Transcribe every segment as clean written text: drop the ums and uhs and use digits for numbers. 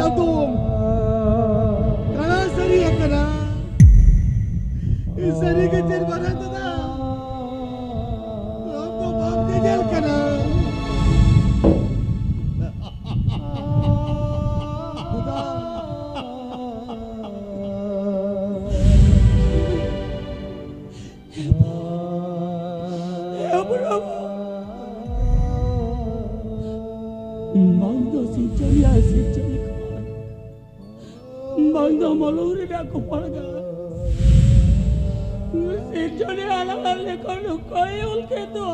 Altum. Kana sari kana. Sari kecil badan tu dah. Aku bab kecil kana. Mangga si ceria si ceria. Mangga malu rida aku palga. Si ceria alang kalau kau ke tu.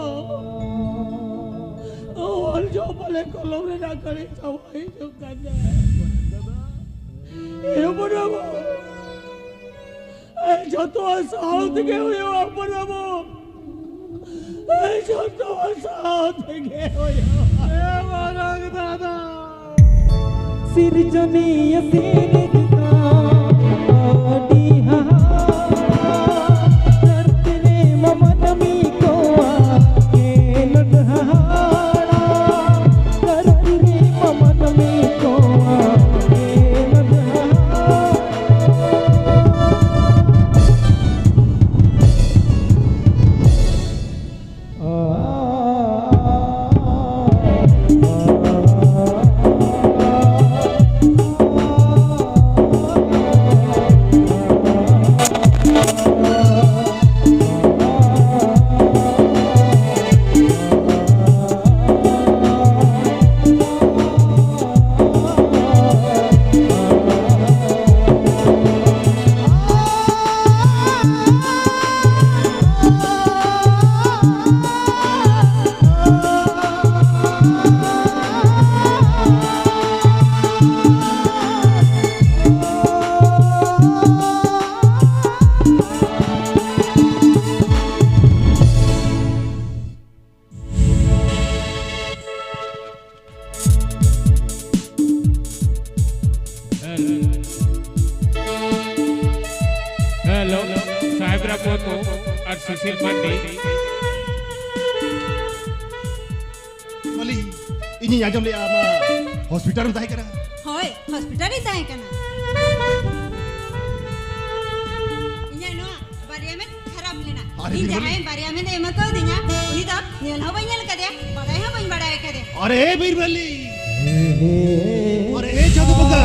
Awal coba le kalau rida kali sawai juga dah. Ya berapa? Jatuh asal tiga huya berapa? Jatuh asal tiga huya. Sirjaniya sirjta adiha kartne mamanami ko aake nadhara kartne mamanami ko aake nadhara Hello, Sahib Rapoto और सुशील Pandey. Wali, ini yang jam le ama hospital में ताही करा. होय hospital ही ताहे कना इन्या no बारिया में खराब लेना अरे इन बिल्कुल। जहां बारिया में दे मको दिया उनी तो नियल हो बइयल कदे बड़ाई हो बइन बड़ाई कदे अरे बीरबली. अरे जादू बगा.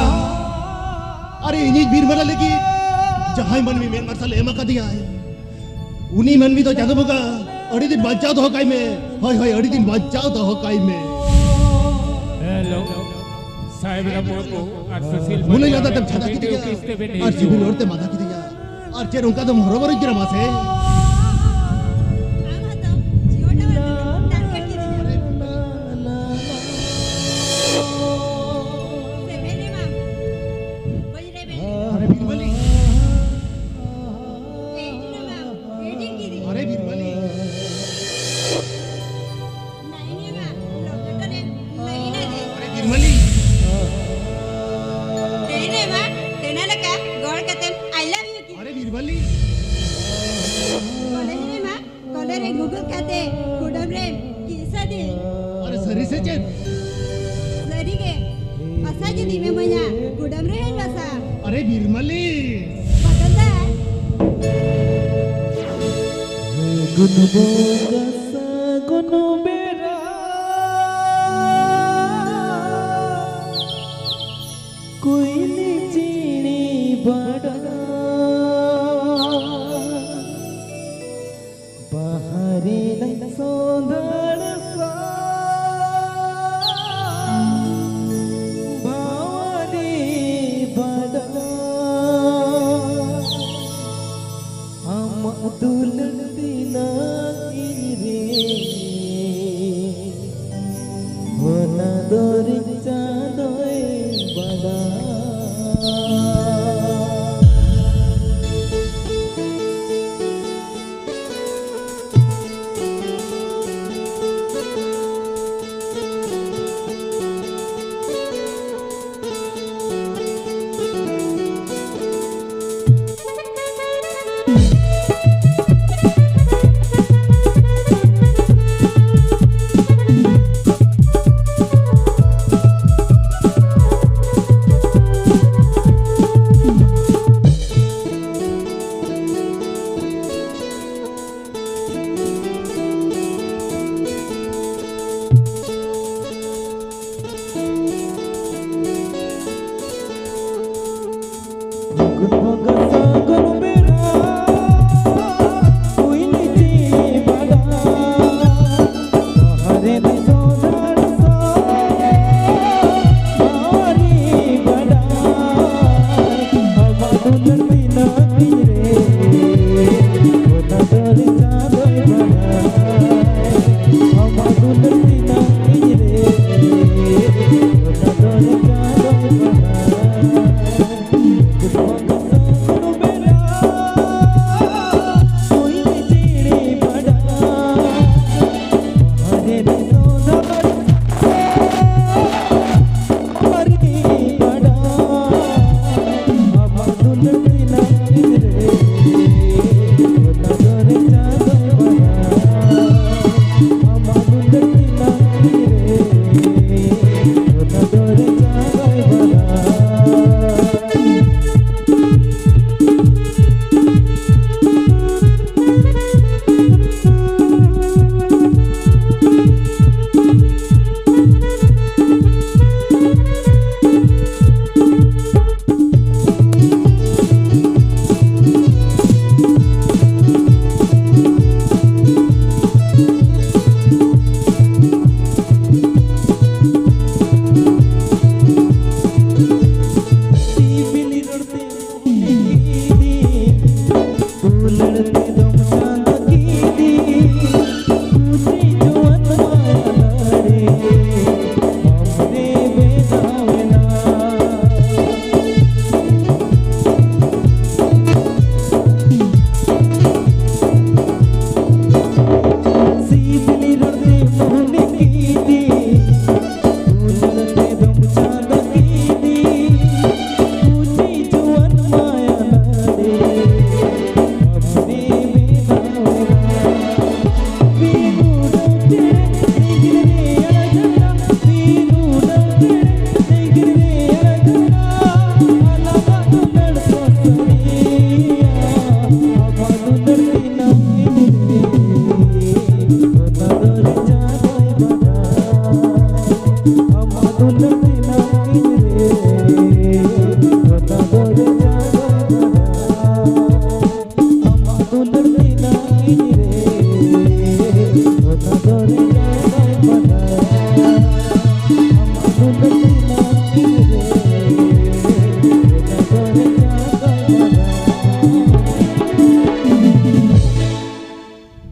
अरे ini बीरबल lagi. जहाँ मन में मेन मरसल एमा का दिया है. उन्हीं मन में तो जादू बगा. अड़ी दिन बच्चा तो हो काई में. हाय हाय अड़ी दिन बच्चा तो हो काई में. Hello, Sahib Rapoto और सुशील मुने पांडे। यादा तब छाता की दिया. और जीवन औरते माता की दिया. और चेर उनका तो मोहरोबर इतना मासे. आम हतो जियोटा वाला टारगेट की दिया से भेले माम बोल रे भेले अरे बीरबली. एडिंग माम एडिंग की दिया अरे बीरबली. नहीं नहीं माम डॉक्टर ने नहीं ना दे अरे बीरबली. देने माम देना लगा गौर करते आई लव यू की अरे बीरबली. बोले रे माम बोले रे गूगल कहते गुडम रे किसा दे अरे सरी से चेर. सरी के असा जे दिमे मया गुडम रे है बसा अरे बीरबली. बदलदा गुनु बोगसा गुनु बेरा कोई चीनी बड़ा बाहरी सौंदर सा भावरी बड़ा हम दुल्हन दिना रे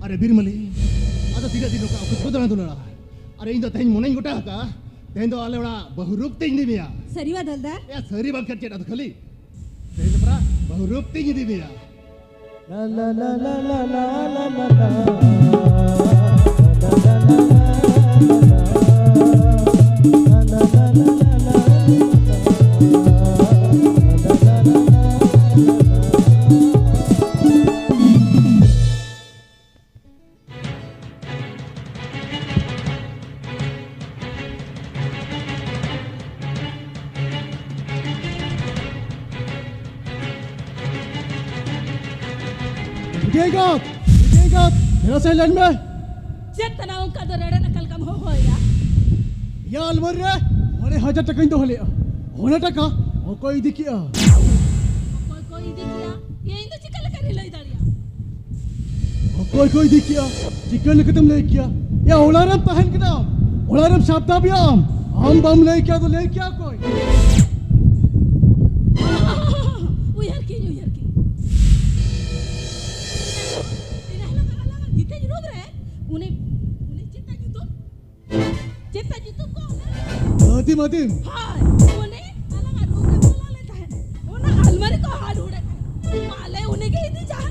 अरे बीरमली अदा तीना दिन का कुछ बदला दुलड़ा अरे इन तो तेन मोने गोटा का तेन तो आले बड़ा बहुरूप तेज दी बिया सरीवा दलदा या सरी बात कर चेटा तो खाली तेन तो बड़ा बहुरूप तेज दी बिया La la la la la la la la la la la la विजयगत मेरा सैलन में जेतना उनका तो रेड़े नकल कम हो या या अलवर रे अरे 1000 टका इंदो हले होना टका ओ कोई दिखिया कोई दिखिया ये इंदो चिकन करे लई दाड़िया ओ कोई दिखिया चिकन खत्म ले किया या ओलारम पहन के ना ओलारम शब्दा भी आम बम ले क्या तो ले क्या कोई उयर की इतने विरोध रहे उन्हें चित्ता जीतो को मती हां उन्हें अलग रूप में बोला लेता है उन्हें अलमारी को हाथ उड़े माले उन्हें के इतनी जान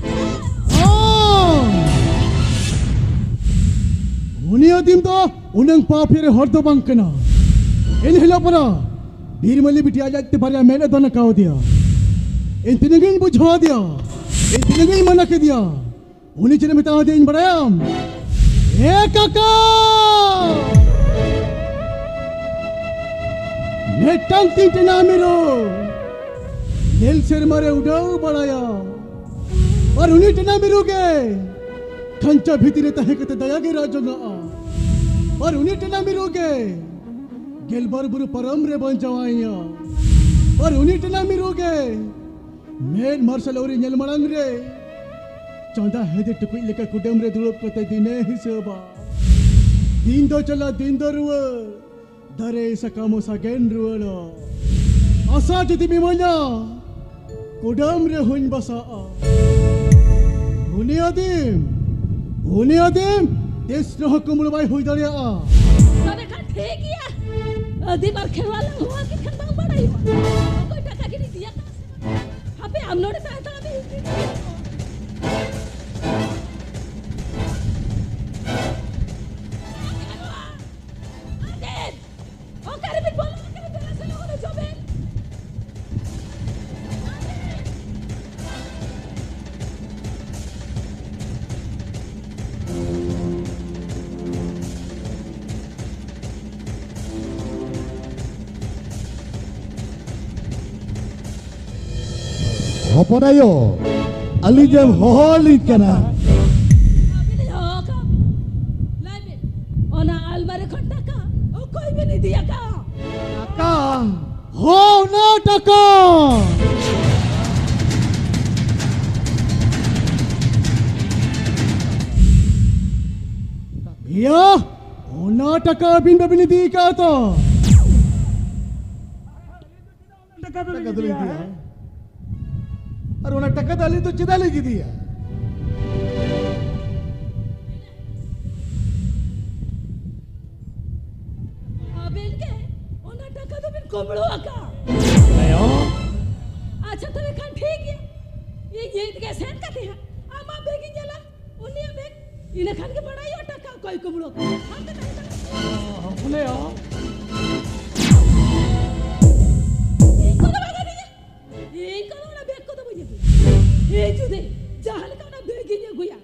उन्हें आदिम तो उन्हें पापिरे हर्दो बंकना इन हिला परा बीरमली बिटिया जाते बारे मैंने तो न कहो दिया इन तिनगिन बुझा दिया इन तिनगिन मना के दिया उन्हीं चले मिता दे इन बड़ायम ए काका नेटंग तिंटना मिरो नेल सेर मारे उड़ाओ बड़ाया और उन्हीं तना मिरोगे खंचा भीतरे तहे के दया के राजंगा और उन्हीं तना मिरोगे गेलबर बुरु परम रे बन जावाइया और उन्हीं तना मिरोगे मेन मार्शल और नेल मड़ंग रे चौंदा है दे टुकुई लेकर कुडम रे दुड़प कते दिने हिसबा दिन दो चला दिन दो रुआ दरे सकामो सागेन रुआ आसा जति बिमोnya कुडम रे हुन बसा ᱩᱱᱤ ᱟᱫᱤᱢ ᱛᱤᱥ ᱨᱮᱦᱚᱸ ᱠᱩᱢᱲᱩ ᱵᱟᱭ ᱦᱩᱭ ᱫᱟᱲᱮᱭᱟᱜᱼᱟ। तोरे का ठीक है आदि बार खेलवाला हुआ कि खेल बांग बड़ा ही हुआ कोई टका की नहीं दिया अबे हम लोग तो ऐसा भी ओ करे भी बोलो करे तेरा से लोगों ने जो बे হপনায়ো আলি যে হলি কেনা अभी नहीं होगा लाइव ओना अलमारी खट्टा का ओ कोई भी नहीं दिया का টাকা হো না টাকা भैया होना टका बिन बबिन दी का तो टका तो नहीं दिया और उन्हें टका डाली तो चिदा लेगी दिया अबे इनके ओना टका तो बिन कोमड़ो का अच्छा तो खान ठीक है ये के सेन करते हैं आमा बेगी जला उन्हीं बेग इन्हें खान के बड़ा ही टका कोई कोमड़ो का हम तो नहीं बोले हो इनको तो बगा दिया इनको तो ना बेग को तो मुझे ये जुदे जहाल का ना बेगी ने गुया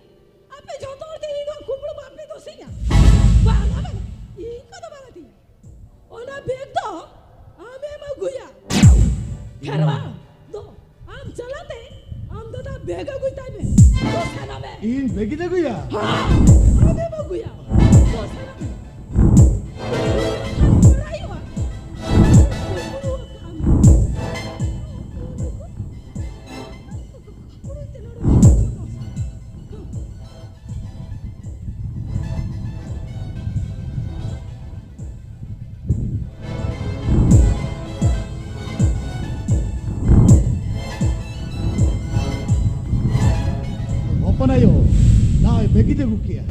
आपे जो तोड़ दे इनको कोमड़ो बापे तो सही है बागा बागा इनको तो बगा दिया ओना बेग तो आमे में गुया खरवा दो हम चलाते हम तो ना बेगा गुता में तो खाना में इन बेगी दे गुया हाँ आमे में गुया तो खाना में राई हुआ कोमड़ो काम হপনায়ো না বেগি দে গুকিয়া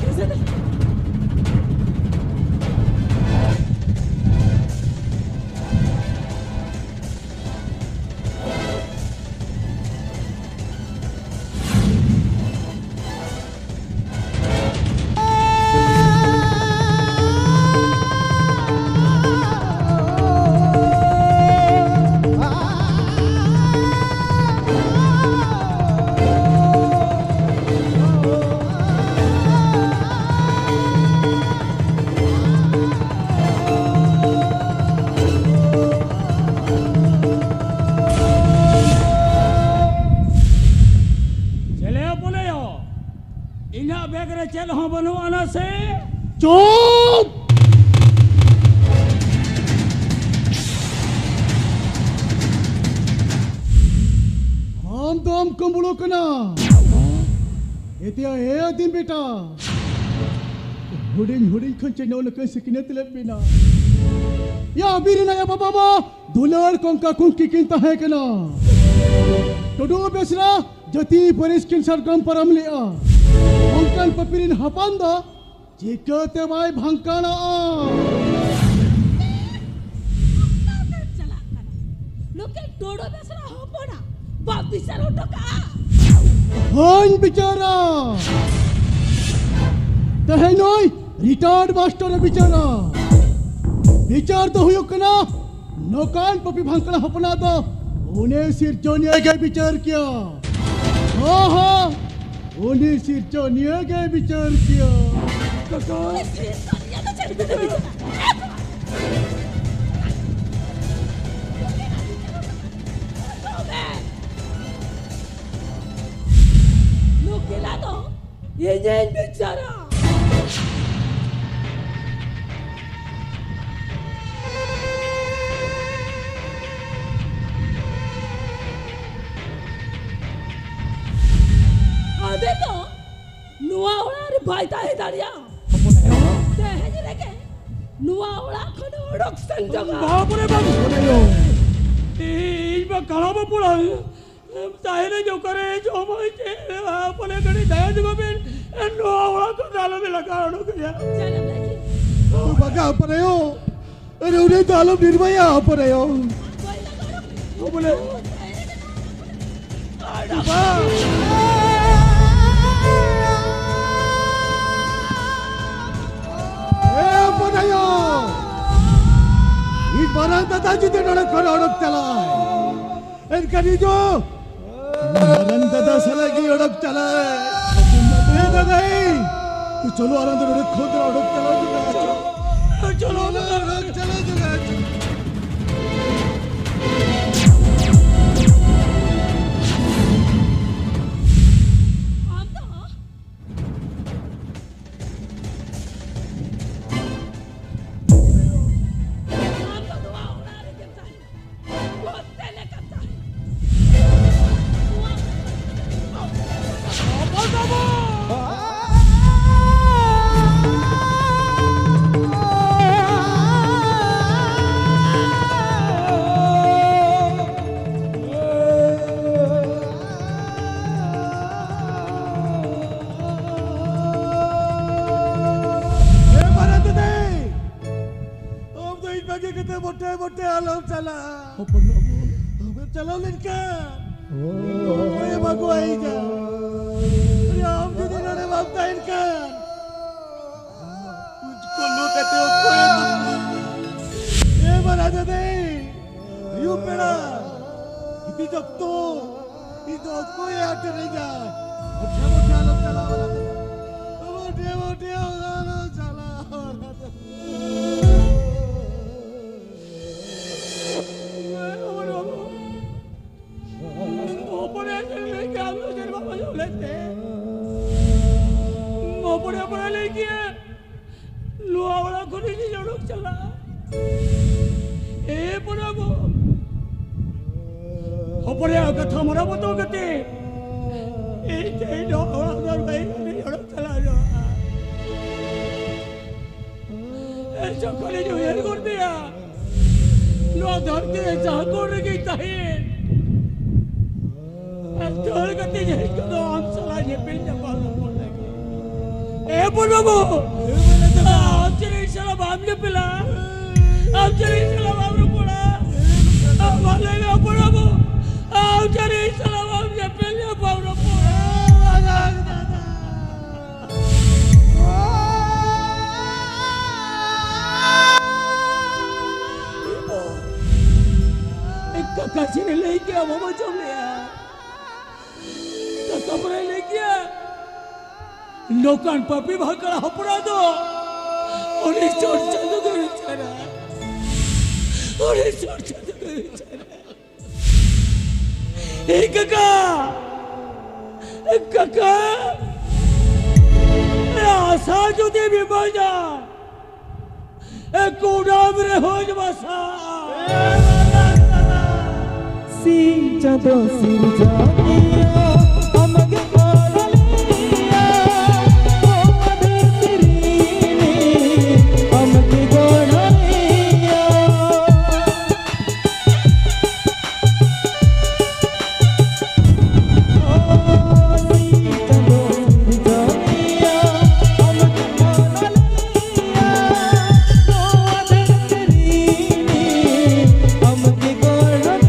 चले बोले हो इन्हा बेग रे चल हो बनो आना से चुप हम तो हम कुंबड़ो कना एतिया ए दिन बेटा हुडिंग खंचे नौ लकन सिकिने तले बिना या बीरना या बाबा दुलार कोंका कुंकी किंता है कना टोडो बेसरा जति परिस किन सरकम परमलिया अंकन पपिरिन हपांदा चिकते बाय भंकाना चला करा लोके टोडो बेसरा हो पोना बाप बिचारो टका हन बिचारा तहे नोय रिटायर्ड मास्टर बिचारा विचार तो हुयो कना नौकान पपी भंकना हपना तो उन्हें सिर जोनिया के विचार किया हाँ हाँ उन्हें सिर जोनिया के विचार किया Nukila to, yenyen bicara. Ade to, nuwa orang ni baita he daria. Deh je leke, nuwa orang kono orang senjaga. बाप रे बाप इस बार कहाँ पर पड़ा है चाहे जो करे जो मैं अपने घड़ी दया juga bin eno awak ko dalam belakang aku ya. Jangan lagi. Bagaimana apa yo? Ini udah dalam diri saya apa yo? Kau boleh. Apa? Apa yo? Ini barang tata jadi orang orang telai. Enggak itu. Barang tata selagi orang telai. Eh dadai. Tu चलो orang tu orang खुद orang telai juga. चलो orang telai juga. मोटे आलम चला चला लिनका ओए बागो आई जा अरे हम दीदी ने बापता इनका मुझको लो कहते हो कोई ये बना दे यू पेड़ा इतनी जब तो कोई आते नहीं जा मोटे मोटे आलम चला मोटे मोटे आलम चला चला ए पुराबो होपरे कथा मरा बतो गते ए ते दो और भाई ने और चला जो ए चकले जो यार कर दिया लो धरती जा कर गई ताहे चल गते जे तो हम चला ये पिल जमा पड़ लगे ए पुराबो हम चले चला बामले पिला हम चले चला बामले पड़ा हम वाले में पड़ा वो हम चले चला बामले पिले बामले पड़ा एक काकाजी ने ले गया वो बचा लिया काका पर ले गया लोकान पापी भागकर हपड़ा दो और इस चोट चंदू को बेचारा और इस चोट चंदू को बेचारा एक काका आशा जो दे भी बजा एक उड़ाम रे हो जमासा सी चंदो सी जानिया हमके कोलिया ओ तेरी हमके गोड़िया ओ सी चंदो सी जानिया हमके कोलिया ओ तेरी हमके गोड़िया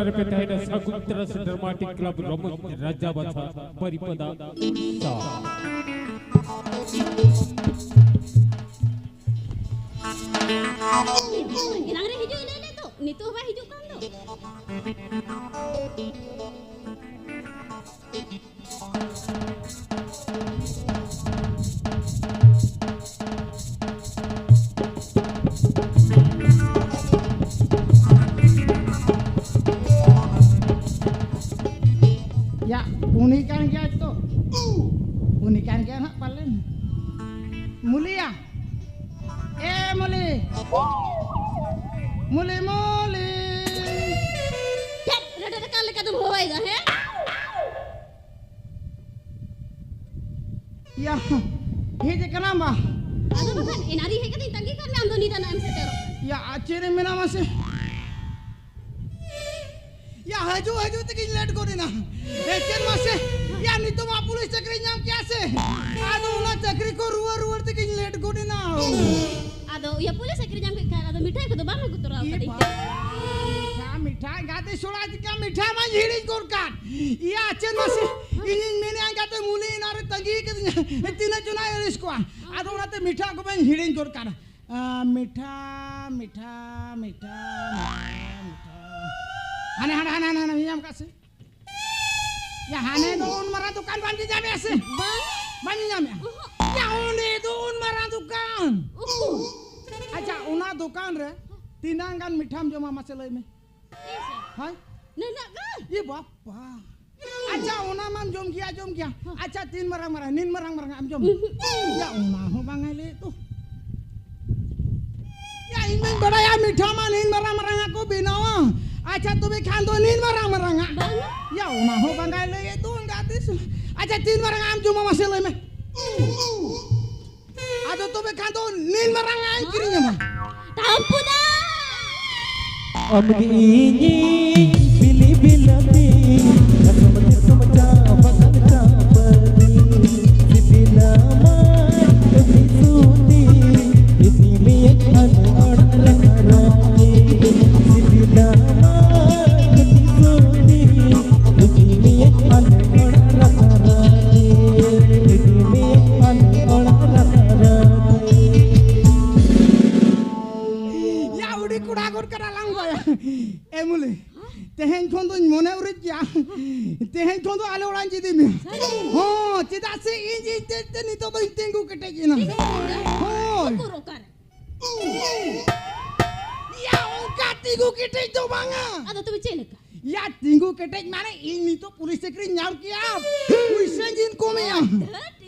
रे पे ताहिना सगुंतरस ड्रामाटिक क्लब रमन राजा बथा परिपदा सा Inang re hijau ini tu. Ni tu apa hijau kan tu? Ya, unikan dia itu. Unikan dia nak paling. Mulia. Muli. Muli. Cep, rada kali kata bawa itu, he? Ya, ini kenapa? Aduh, bukan. Inari he kata tanggi kan ando ni tanah MCTero. Ya, acere mina masih. Ya, haju tekin let ko dina. Ecen masih. Ya, ni tu ma pulis cakri nyam kya se? Aduh, na cakri ko ruar tekin let ko dina. Aduh, ya boleh saya kerja kan? Aduh, mitai ko tu bang aku tu rawa tadi. मिठाई गाते soda का मिठाई में हिड़ी कोरकाट या अचन मासे इन मैंने गाते मुली नारे तंगी के तीन चुना इसको आदो नाते मिठा को में हिड़ी कोरकाट मिठा हाने याम कासे या हाने दो उन मरा दुकान बंद जाबे ऐसे बंद जामे या उन्हें दो उन मरा दुकान अच्छा उना दुकान रे तीनांगान मिठाम जो मामा से लई में हाय Nenek kan? ये बापा अच्छा उना माम जोम किया अच्छा तीन मरang nin marang am जोम या उना हो बांगले तो या इनमें बड़ा या मीठा मा nin marang aku binawa अच्छा तू भी खान दो nin marang या उना हो बांगले ये तो गातिस अच्छा तीन marang am जोम मामा से ले में आदो तू भी खान दो nin marang am kirinya mah Tahu dah. अब ini pilih bilati कसम बकन चापरी सिपिला मान कभी सूती इसी में अन और रखरानी सिपिला मान कभी सूती इसी में अन और रखरानी इसी में अन और रखरानी या उड़ी कुड़ा गुड़ करा लांग गया एमुले तेहन खों तो मोने उड़ी क्या तेहन खों तो आले उड़ान जी दी में हो चिदा से इंजी ते नी तो बंग तेंगू कटे जी ना हो Kurukan. या उनका tinggu kete तो बांगा Aduh, tu bicara kan? या tinggu kete माने ini तो पुलिस से करी न्याम किया पुलिस जिन को में या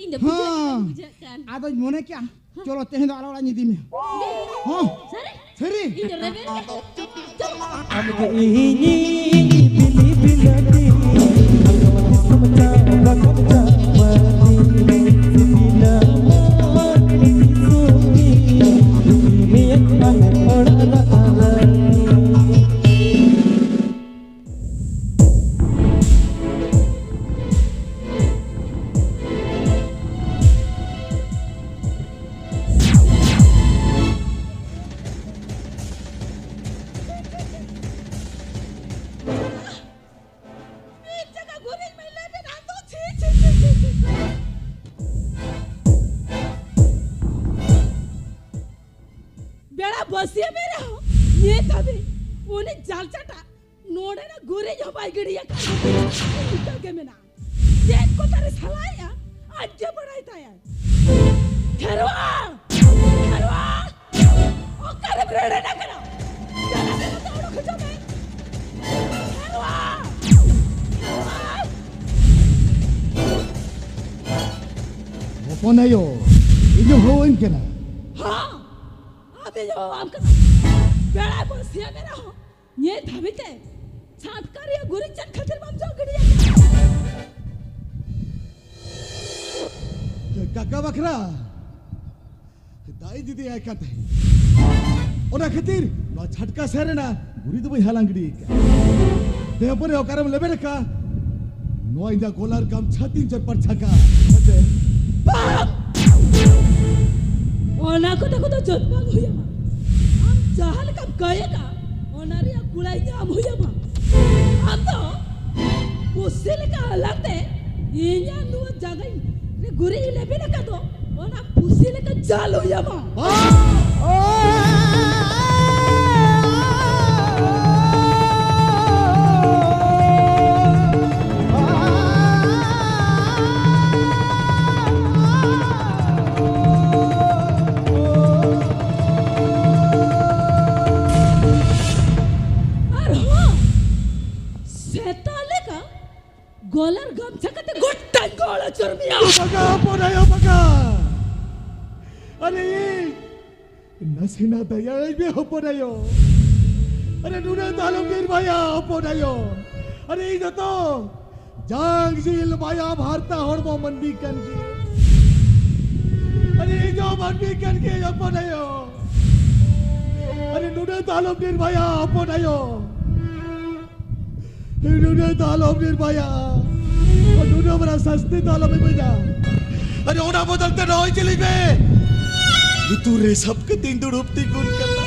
Ini हाँ bujakan. आदो मोने क्या चलो तेहन तो आले उड़ान जी दी में हो Sari? सरी Ini rebel. अब ini pilih bilati कसम बकन चापरी सिपिला मान कभी सूती इसी में अन और रखरानी Jaga goreng main lebih nanti ci. बेड़ा बसिया मेरा हो ये तभी उन्हें जाल चटा नोड़े ना गोरे जो बाई गिड़िया का के में ना जेट को तारे सलाया आज जे बढ़ाई था यार खरवा ओ करे ब्रेड ना करो चला दे तो उड़ो खिंचो में Kharwa Apa na yo? Inyo hoin kena. हाँ अबे जो आम कर बेड़ा बसिया मेरा हो ये तभी ते छाप कर या गोरे चट खतर बम जो Gidiya Kakak bakra. Dai didi ay kate. Ona khatir no chhatka sare na guri du bai halangdi. Deha pore okaram lebe reka. No inda golar kam chhatin char par chhaka. ओना को देखो तो जोतपा हुआ हम जहाल कब गए का ओनारिया कुलाई जाम हुआ Ando, pusil ka alate, inya nuwa jagay, re guri ilebi na ka do, ona pusil ka jalo yama. Golar gamcha kate gotta gola chormiya. बघा पोरायो बघा अरे नसीना दया बे हो पोरायो अरे नुना तालो गिर भाया हो पोरायो अरे इधर तो जांग झील भाया भारता हड़बो मंदी कन के अरे जो मंदी कन के यो पोरायो अरे नुना तालो गिर भाया हो पोरायो नुना तालो गिर भाया नुना बड़ा सस्ते तालो में बजा अरे ओना बदलते रहो चली बे तू रे सबके दिन दुड़ुपती गुन करना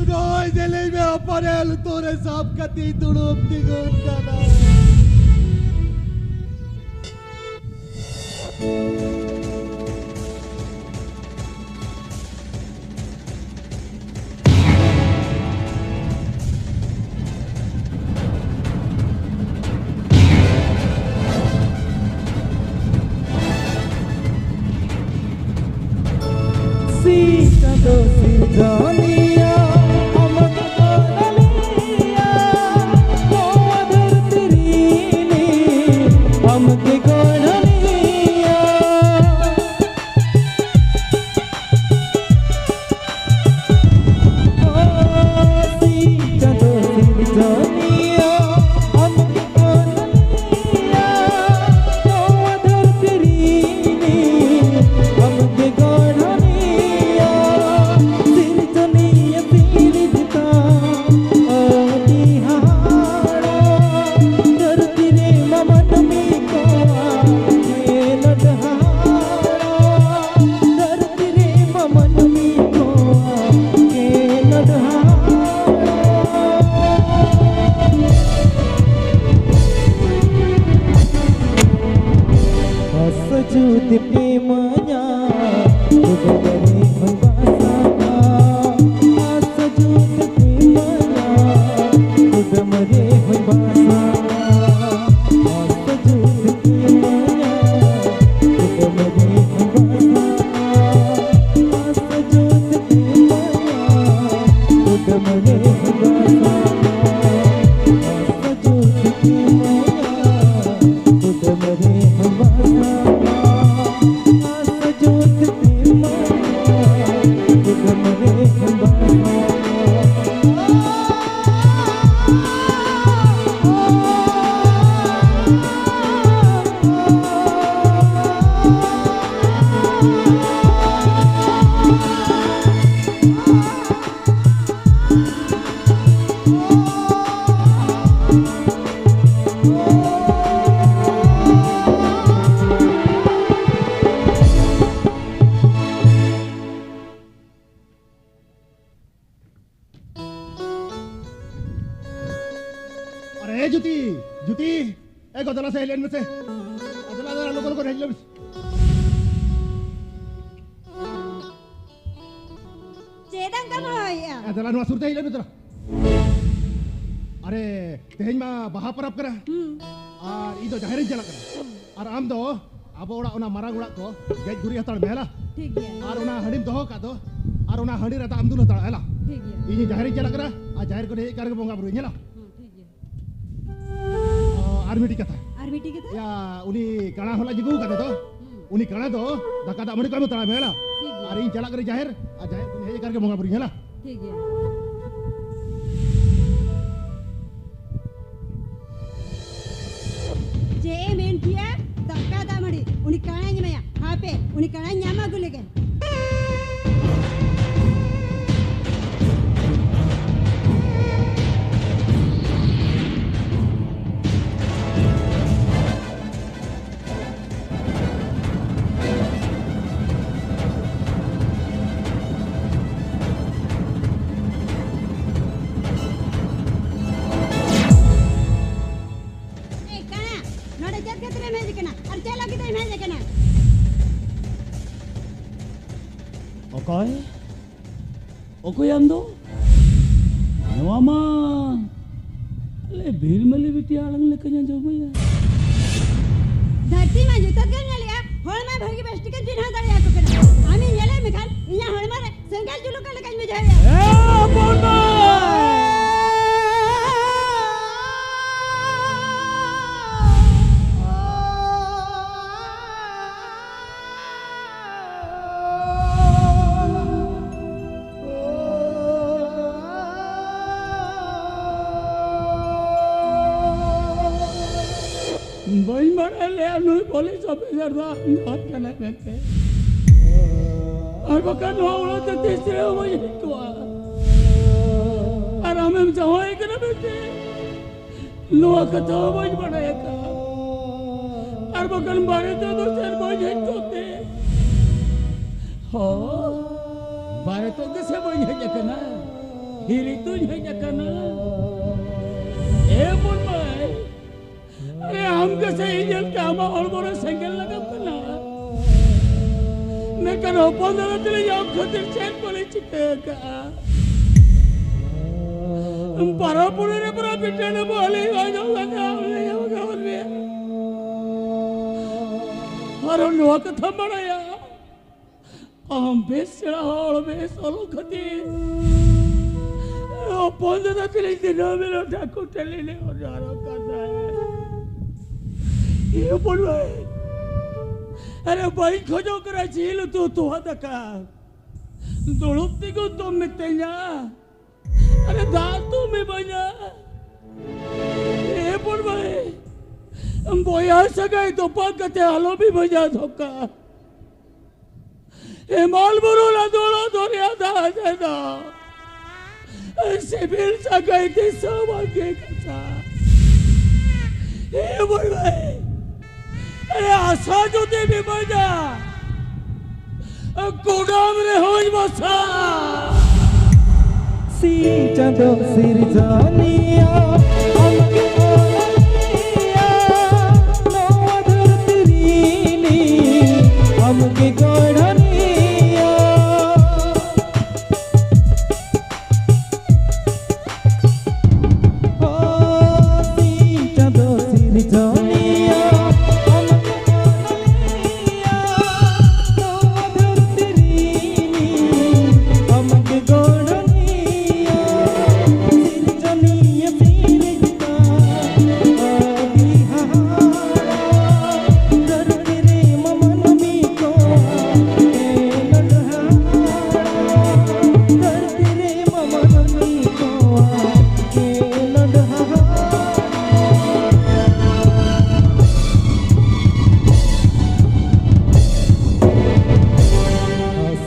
रोज चली बे अपरेल तू रे सबके दिन दुड़ुपती गुन करना सीता दो सिरजानिया अमक गोदलिया तो अधर तिरीनी अमक गोदलिया सीता दो सिरजानिया अमक गोदलिया तो अधर तिरीनी अमक गोदलिया सिरजनिया सिरजता ओती हाड़ा धरती रे ममन में कोआ के नदहाड़ा धरती रे ममन में कोआ के नदहाड़ा सजूत प्रेमnya udare bhasana सजूत प्रेमnya udamare bhasana सजूत प्रेमnya udamare bhasana सजूत प्रेमnya udamare bhasana सजूत प्रेमnya udamare bhasana सजूत प्रेमnya udamare bhasana अरे जुती जुती एक गदला से हेलियन में से अदला अदला लोगों को Helion Jedang ka mo ya. अदला नुआ सुरते हेलियन में तेरा अरे तेज मा बहा पर अब करा और इधर जाहिर जला करा और आम दो अब ओड़ा ओना मरांग ओड़ा को गेट गुरी हताड़ मेला ठीक है. और ओना हड़ीम दो का दो और ओना हड़ी रहता आम दुनो तड़ा हेला ठीक है. ini jahari jala kara a jahir ko de karga bonga buru nyala ठीक है. army kata आर्मी ठीक है. ya uni kana hola jigu kata to uni kana to daka da amri ko tara mela ठीक है. ar ini jala kare jahir a jahir ko he karga bonga buru nyala ठीक है. जे main किया दक्का दामड़ी उनी काना न्यमया हापे उनी काना न्यामा गुलेगे ओको याम दो नवामा ले भीड़ में ले बिटिया आलंग ले कन्या जो भैया धरती में जुतत गन लिया होळ में भरगी बेस्टी के दिन हां दळ्या तो करा आम्ही येले मिखान इया होळ मारे संगल जुलू का लगाई में जाया ए बोलना भाई मरे ले अनुई पुलिस ऑफिसर था हाथ करने देते और बकन होड़ा तो तीसरे हो वही तो और हमें जवाई करने बेटे लोहा का तो वही बढ़ाएगा और बकन बारे तो दूसरे वही होते हो बारे तो किसे वही है जकना हिरी तू है जकना ए बोल भाई अरे हम कैसे इंजन का हम और बोरा संगल लगा पना मैं करो 15 दिन जाओ खतिर चैन पड़े चिके का हम पारा पुरे रे पूरा बिटे ने बोले आ जाओ लगा ले जाओ बोल में और नो कथा बनाया हम बेसड़ा और बेसलो खतिर ओ 15 दिन में ठाकुर चले ले और जा रहा करता है ये बोल भाई अरे भाई खोजो करा झील तो हद का दोड़ती को तो मिलते जा अरे दांतों में बजा ये बोल भाई हम बोया सगाई तो पकते हालो भी बजा धोखा ये माल बुरोला दोड़ो दोरिया दा जदा ऐसे बिल सगाई थी सब आगे कथा ये बोल भाई अरे आशा जो देवी बजा गोदाम रे होई बसा सी चंदो सिर जानिया हमके ओलिया नवा धरतीली हमके गोड़निया ओ सी चंदो सिर जानिया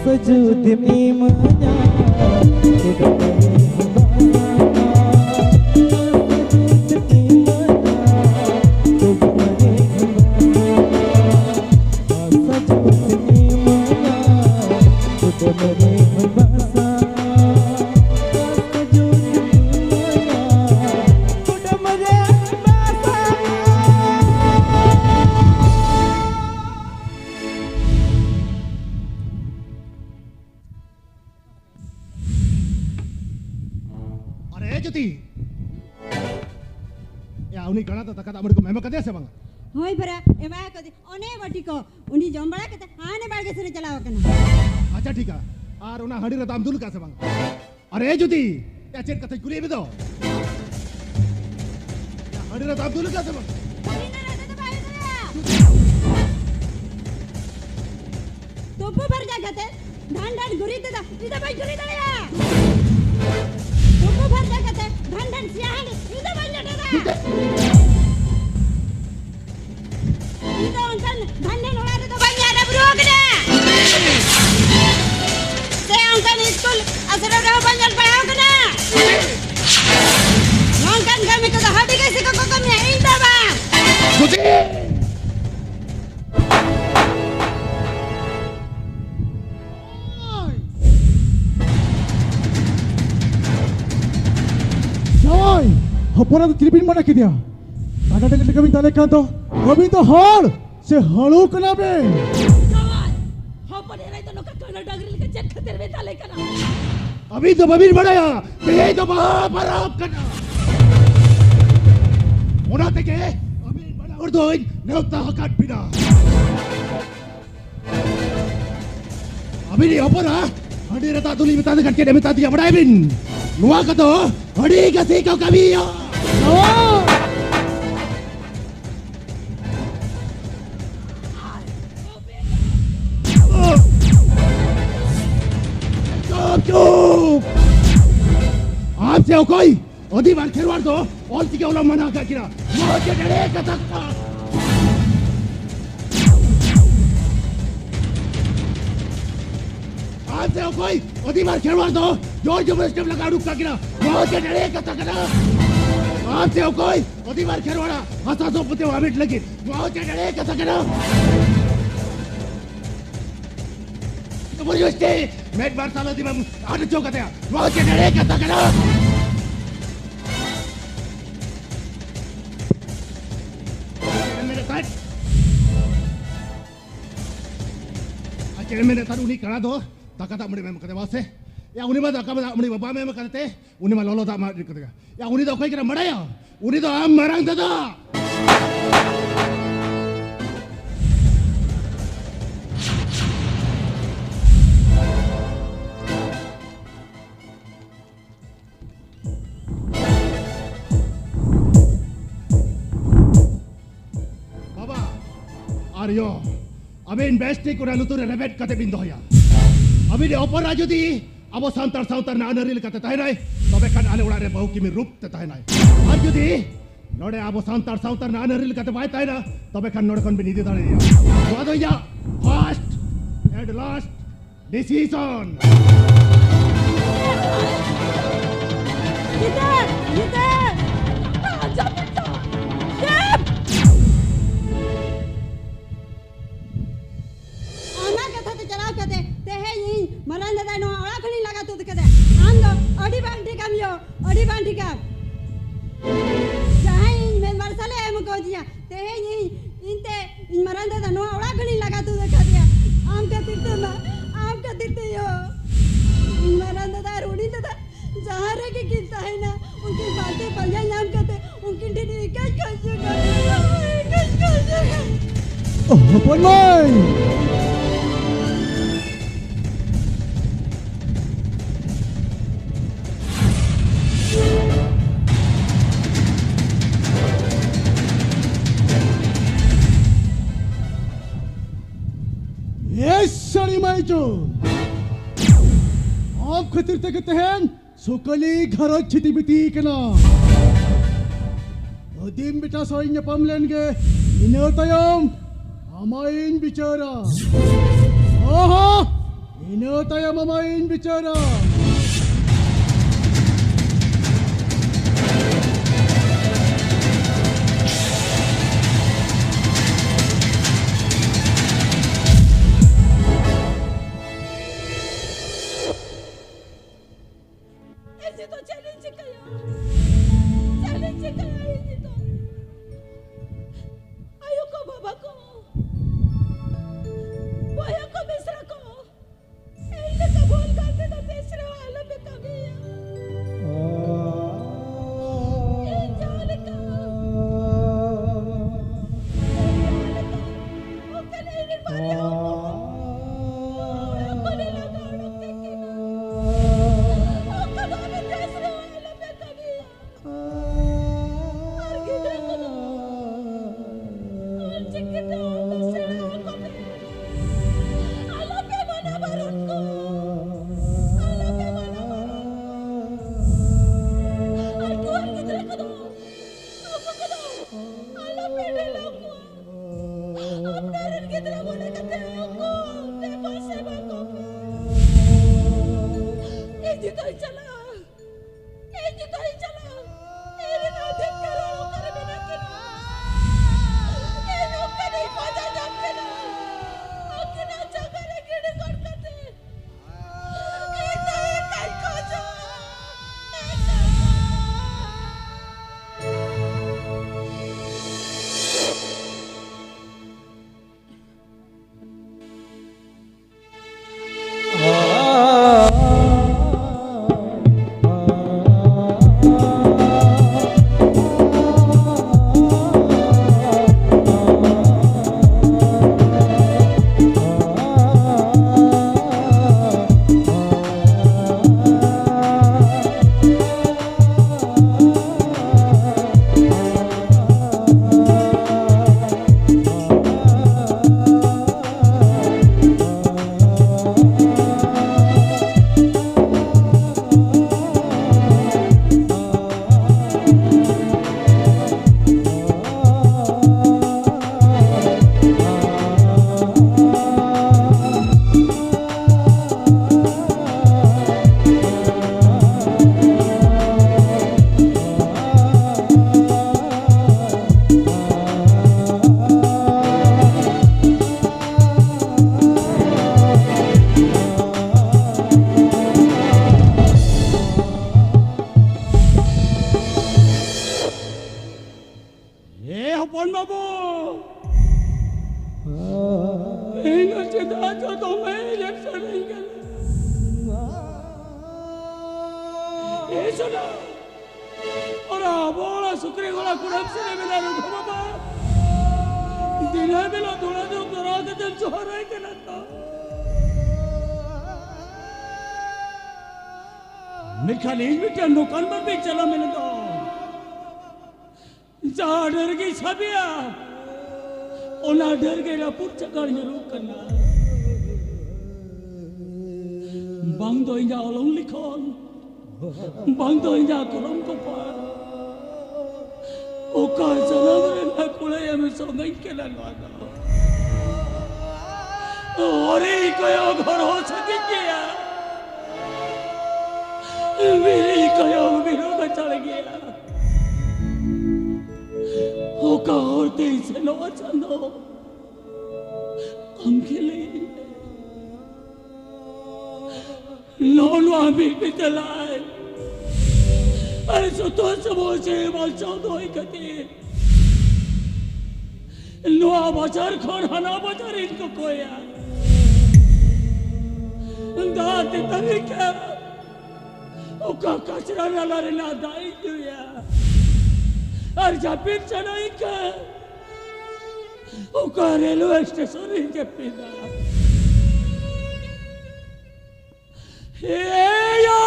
सजूद में मजा उन्हीं गणा तो तक अमर को मैं कदे से बंगा होय भरा एमा कदे ओने वटी को उनी जंबड़ा के आने बाड़ के से चलाव कना अच्छा ठीक है आर उना हडी रताम दुल का से बंगा अरे जुती या चेक कथे गुरी भी दो या हडी रताम दुल का से बंगा तो भर जा गते धान धान गुरी दे इदा भाई गुरी दे या तो भर जा गते धान धान सियाहन इदा भाई लटे दा इदा अंकल धान धान उड़ा दे तो भाई यार ब्रोग ने से अंकल स्कूल असर रहो बंजल पढ़ाओ ना अंकल घर में तो हाडी कैसे को कम है इदा बा जुती हपोरा तो त्रिपिन मना किया आधा टके कभी ताले का तो अभी तो हड़ से हड़ू कना बे सवाल हपने रे तो लोग कना डगरी के चेक खतर में ताले कना अभी तो बबीर बढ़ाया ते तो बराब करना ओना ते के अभी बड़ा और दो नेवता हकाट पिना अभी नहीं ओपरा हडी रता तुली मिता करके मिता दिया बड़ा बिन नुआ का तो हडी कसी को कभी चुप आपसे कोई ओदी बार खेरवार दो और की ओला मना का किरा मुझे डरे का तक्का आपसे कोई ओदी बार खेरवार दो जोर जबरदस्ती लगा रुक का किरा मुझे डरे का तक्का आपसे कोई ओदी बार खेरवाड़ा हंसा तो पुते वामिट लगी मुझे डरे का तक्का मुझे उसके मैं बार सालों दी मैं आने चौका था वहाँ के डरे का तकड़ा मेरे साथ अकेले मेरे साथ उन्हीं करा दो ताकता मुझे मैं करते वासे या उन्हीं में ताकत मुझे बाबा में करते उन्हीं में लोलो था मार करेगा या उन्हीं तो कोई किरा मराया उन्हीं तो आम मरांग था Aryo, अबे इन्वेस्टिंग को रालू तो रेवेट कते बिंदु होया। अबे ने ऊपर राजू दी, अबो सांतर ना नरील कते ताहे नाई, तबे kan आले उड़ारे बहु की में रूप ते ताहे नाई। राजू दी, नोडे अबो सांतर ना नरील कते बाय ताहे ना, तबे kan नोडे kon बिनीति ताहे या। तो या, first and last decision. Kita, jangan Dem. आना कथा ते चलाओ कते ते है यही मरण दादा नो औड़ा खणी लगा तो कते आन दो अडी बांटी काम यो अडी बांटी काम चाहे मैं मरसले है मुको दिया ते है यही इनते इन मरण दादा नो औड़ा खणी लगा तो कते आम का तिरते यो इन मरण दादा रोड़ी दादा जहाँ रह के गिरता है ना उनकी बातें बढ़िया नाम करते उनकी ढेरी कच Open mind! Yes, Sari Maicho! आप खतिर तक तहन सुकली घरों छिटी बिती कना दिन बेटा सोइंगे पमलेंगे इन्हें तयम amain bicara. Aha, ini tayam amain bicara. ऐसे तो challenge kaya ini तो. Ayo ko baba ko. Boya ko misra ko. Ele ka बोल करते तो तीसरे वाले पे कभी ये जाल का वो कने इन बारियों को ने लगा रखते कि वो कभी भी तीसरे वाले पे कभी और किधर को और चिकना दूसरे को Eso no. Ora bola sukre gola kurang sini bila ruko bapa. Dinai bila thora do kara ke jal chorai ke nata. Nikhali bitan dukan में भी चला मैंने तो. जहाँ डर गई छबिया, ओना डर गई रापुर चकार जरूर करना. bang do inja olong likon, bang do inja kolom kopar. Oka jalan mereka kulai yang mesongai kelan wada. Ori kaya घर हो सके क्या? मेरी कया मेरा बचा गया. Oka orte se no achando, angkele. No ami bitalai. Are soto samoje balchao doi kati. No bazar khon hana bazar inko koya. Date tarika. Oka kachra nala rena dai tuya. Ar japir chanai ka. Oka railway station inke pida. Hey yo!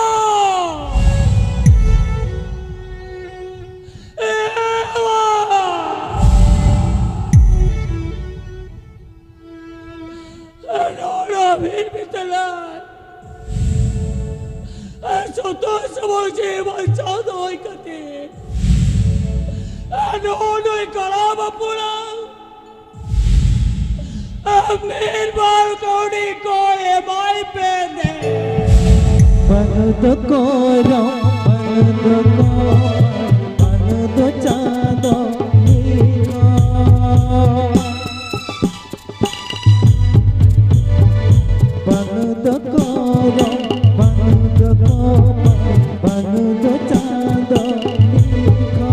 Soto samoje balchao doi kati. No kalama pura. Amir bar kodi ko mai pede. Panud koro, panud chando niko. Panud koro, panud chando niko.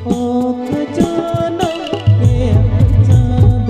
Ok chando chando.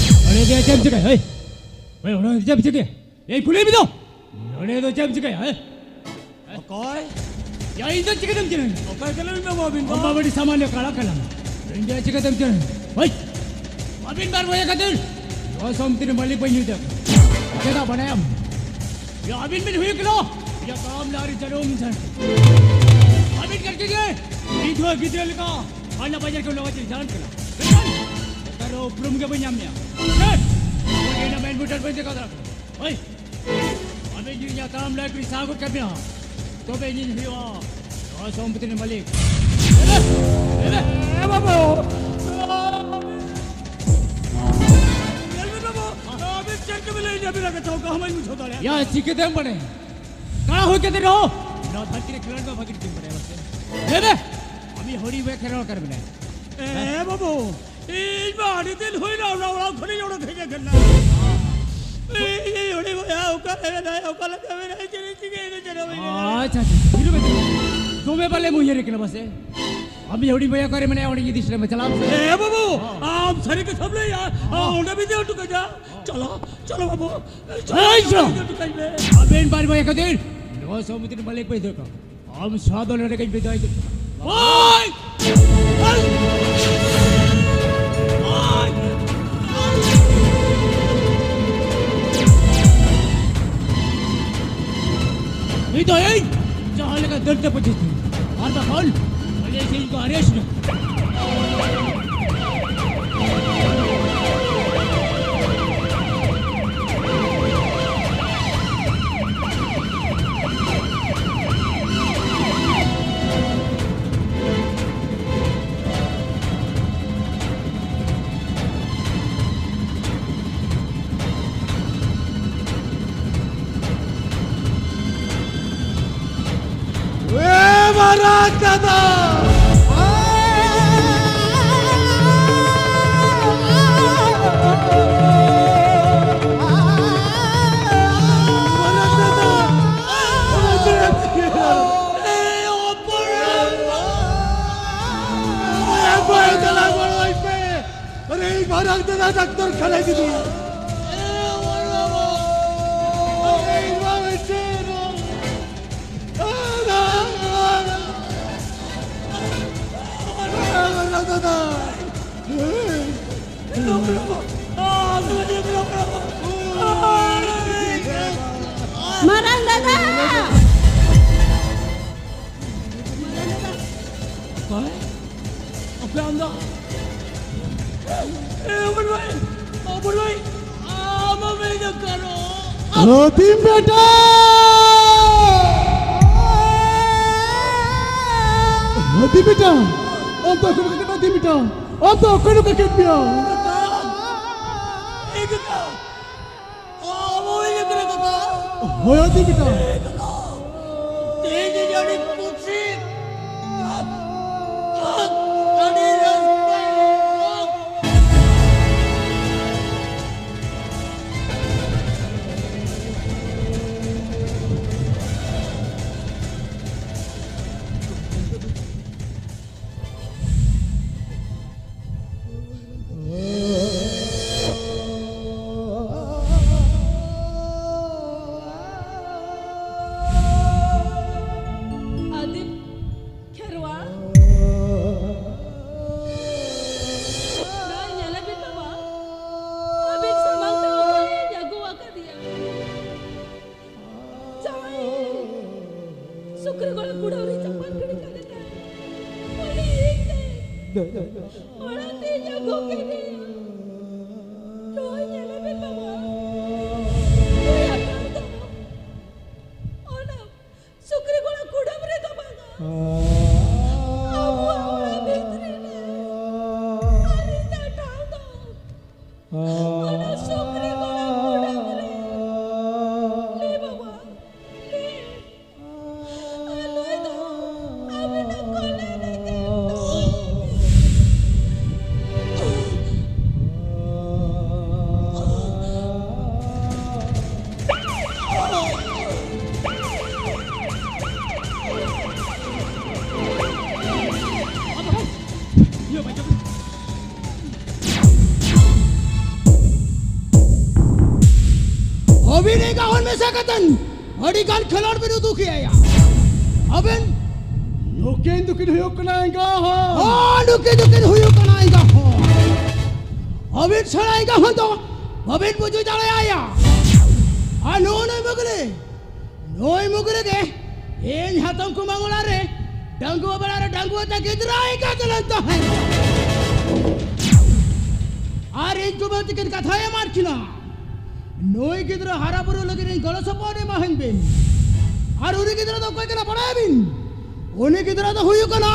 None dia jam cakap, hei. Hei, orang jam cakap. Eh, pulih betul. None tu jam cakap, hei. Okoy. Ya itu cakap jam cakap. Okoy kalau ni mau bin. Amma beri saman dia kalah kalah. Dia cakap jam cakap. Hei. Abin bar boleh kata. Kau something balik pun juga. Kita banayam. Ya abin bin hui kelo. Ya काम लारी चलो mission अभी करके गए itu gitu leka ana bajar ke lawan jalan kena karo belum ke penyamnya oke na main budak banyak kata oi abi jinya काम lagi sago kabia to be ni hiwa oh sombetin balik Babu. ya sikit yang mana कहाँ हो के रहो ना धरती ने खिलौने में भागी टीम बने बस ले ले अभी होड़ी में खिलौने कर बने ए बाबू इस बार दिल हुई ना ना खड़ी जोड़ भेजे करना ये होड़ी में ओका ना ओका लगा में नहीं चले चले चले अच्छा फिर में तुम्हें पहले मुझे रखना बस अभी होड़ी में करे मैंने होड़ी की दिशा में चला ए बाबू आप सारे के सब ले यार होने भी दे टुका जा चलो चलो बाबू चलो अब इन बार में एक दिन दो समुद्र मलिक पे देखो हम साधु लड़के कहीं पे जाएंगे ओए itu eh jangan lekat dendam pejisi harta hal Malaysia itu arrest ni doctor खड़े दी Marang Dada. Kau? Apa anda? Berlai, apa benda karo? Hatim बेटा हाथी बेटा अब तो कौन का हाथी बेटा अब तो कौन का खेत पिया एक का वो एक का हो हाथी बेटा तेज जाने पूछी अभी नहीं गावन में सकतन अड़ी गान खिलाड़ बिनु दुखी आया अबन नुकिन दुकिन हुयो कनाएगा हो नुकिन हुयो कनाएगा हो अबिन छड़ाएगा हो तो अबिन बुझु जाले आया आ नोय मुगले दे एन हाथम को मंगला रे डांगुआ बड़ा रे डांगुआ तक इधराएगा चलता है आर एक को बात के कथा है मार खिला नोय किधर हारा बुरो लगे नहीं गलत सपोने महन बिन आर उरी किधर तो कोई कना पड़ा बिन उन्हें किधर तो हुई कना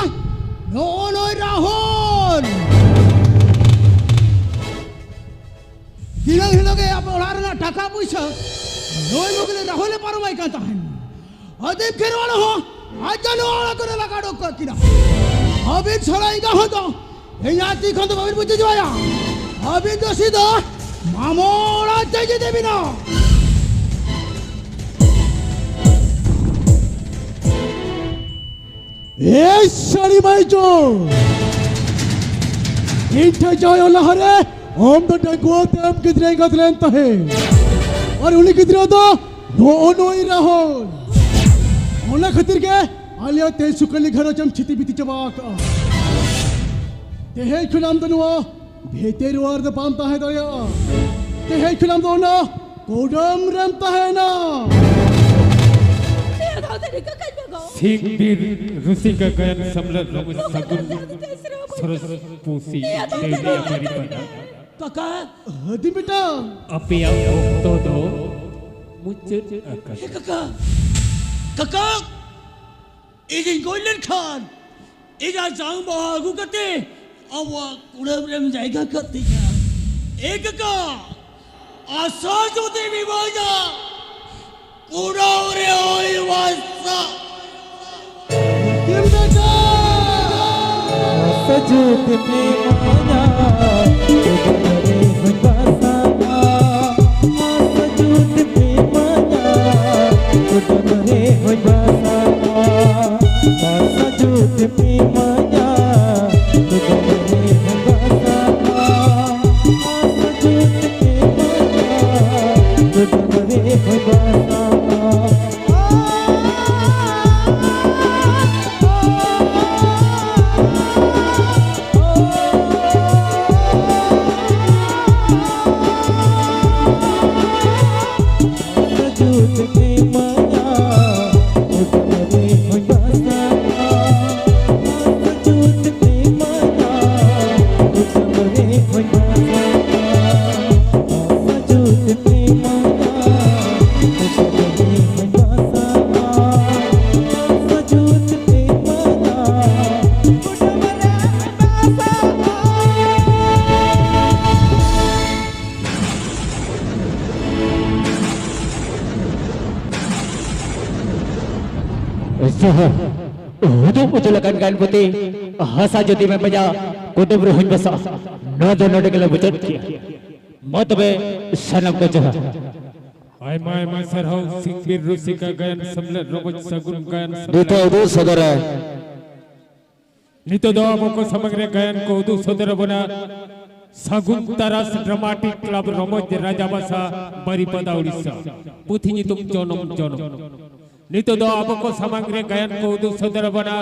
नोय राहुल दिनंग हिलोगे आप ओलारना टाका पैसा नोय मुगले राहुल पारवाई कहता है अदीप खेरवाला हो आज जानो वाला करे लगा डोक किना अभी छड़ाएगा हो तो याती खंड बाबू बुझे जाया अभी तो सीधा मामोड़ा चाहिए देवी ना ए सारी भाई जो इन्हें जायो लहरे हम तो डंगुआ तेम किधरे गदलें तहे और उन्हीं किधरे तो नो ही रहो उन्हें खतिर के आलिया तेज सुकली घरों चम छिती बिती चबाक तेहे खुलाम दनुआ भेतेर वार्द पामता है दया तेहे खुलाम दोना कोडम रमता है ना सिंह बीर ऋषि का गायन समलर रमन सगुन सरस पूसी देवी परिपना काका हदी बेटा अपिया तो दो मुझे काका काका इधर गोल्डन खान इधर जाऊं बागु करते अब कुड़म रम जाएगा करते क्या एक का आशा जो देवी बाजा कुड़ा रे ओए वास्ता किम बेटा सजूत प्रेम माया तुझे हुबासा सजूत प्रेम माया तुझे हुबासा सजूत प्रेम माया तुझे हुबासा सजूत प्रेम माया तुझे हुबासा Uculakan putih hasa jodi में बजा कुटुब रोहिन बसा नोदो नोदो के लिए बुचत किया मत बे सनम को जहा आय माय सरहाउ सिंह बीर ऋषि का गायन समलर रमन सगुन गायन दूतो उदू सदर है नितो दो को समग्र गायन को उदू सदर बना सगुन तरस ड्रामाटिक क्लब रमज राजाबासा बारिपदा उड़ीसा पुथिनी तुम जनम नितो दो को समग्र गायन को उदू सदर बना